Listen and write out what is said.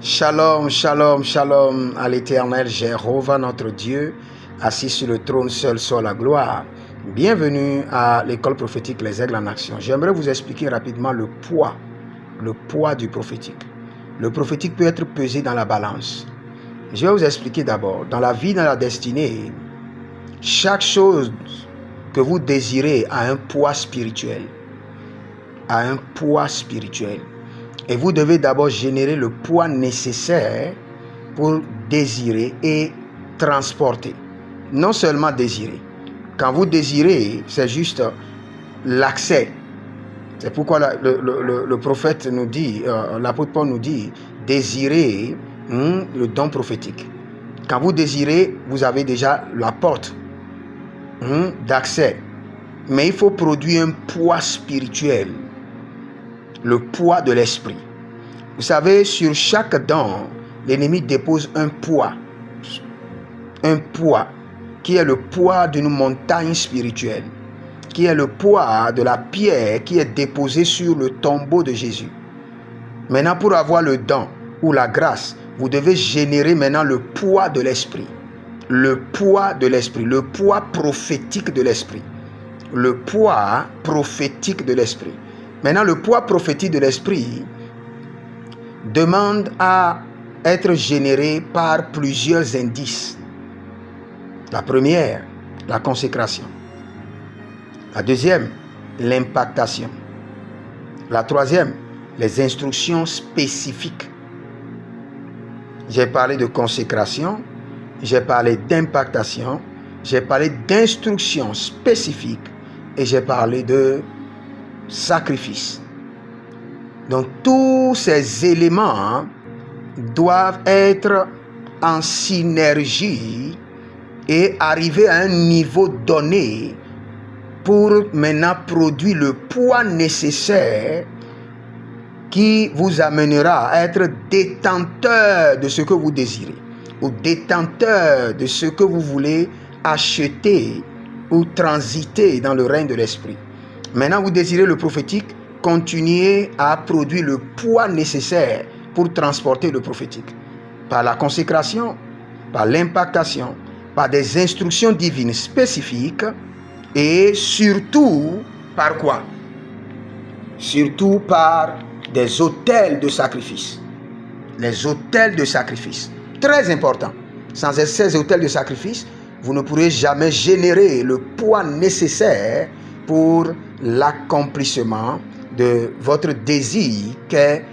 Shalom, shalom, shalom à l'Éternel Jéhovah notre Dieu, assis sur le trône seul soit la gloire. Bienvenue à l'école prophétique Les Aigles en Action. J'aimerais vous expliquer rapidement le poids du prophétique. Le prophétique peut être pesé dans la balance. Je vais vous expliquer d'abord, dans la vie, dans la destinée, chaque chose que vous désirez a un poids spirituel. Et vous devez d'abord générer le poids nécessaire pour désirer et transporter. Non seulement désirer. Quand vous désirez, c'est juste l'accès. C'est pourquoi le prophète nous dit, l'apôtre Paul nous dit, désirez le don prophétique. Quand vous désirez, vous avez déjà la porte d'accès. Mais il faut produire un poids spirituel. Le poids de l'esprit. Vous savez, sur chaque don, l'ennemi dépose un poids qui est le poids d'une montagne spirituelle, qui est le poids de la pierre qui est déposée sur le tombeau de Jésus. Maintenant, pour avoir le don ou la grâce, vous devez générer maintenant le poids de l'esprit. Le poids de l'esprit, le poids prophétique de l'esprit. Le poids prophétique de l'esprit. Maintenant, le poids prophétique de l'esprit demande à être généré par plusieurs indices. La première, la consécration. La deuxième, l'impactation. La troisième, les instructions spécifiques. J'ai parlé de consécration, j'ai parlé d'impactation, j'ai parlé d'instructions spécifiques et j'ai parlé de sacrifice. Donc tous ces éléments doivent être en synergie et arriver à un niveau donné pour maintenant produire le poids nécessaire qui vous amènera à être détenteur de ce que vous désirez ou détenteur de ce que vous voulez acheter ou transiter dans le règne de l'esprit. Maintenant, vous désirez le prophétique, continuez à produire le poids nécessaire pour transporter le prophétique. Par la consécration, par l'impactation, par des instructions divines spécifiques et surtout, par quoi? Surtout par des autels de sacrifice. Les autels de sacrifice. Très important. Sans ces autels de sacrifice, vous ne pourrez jamais générer le poids nécessaire pour l'accomplissement de votre désir qu'est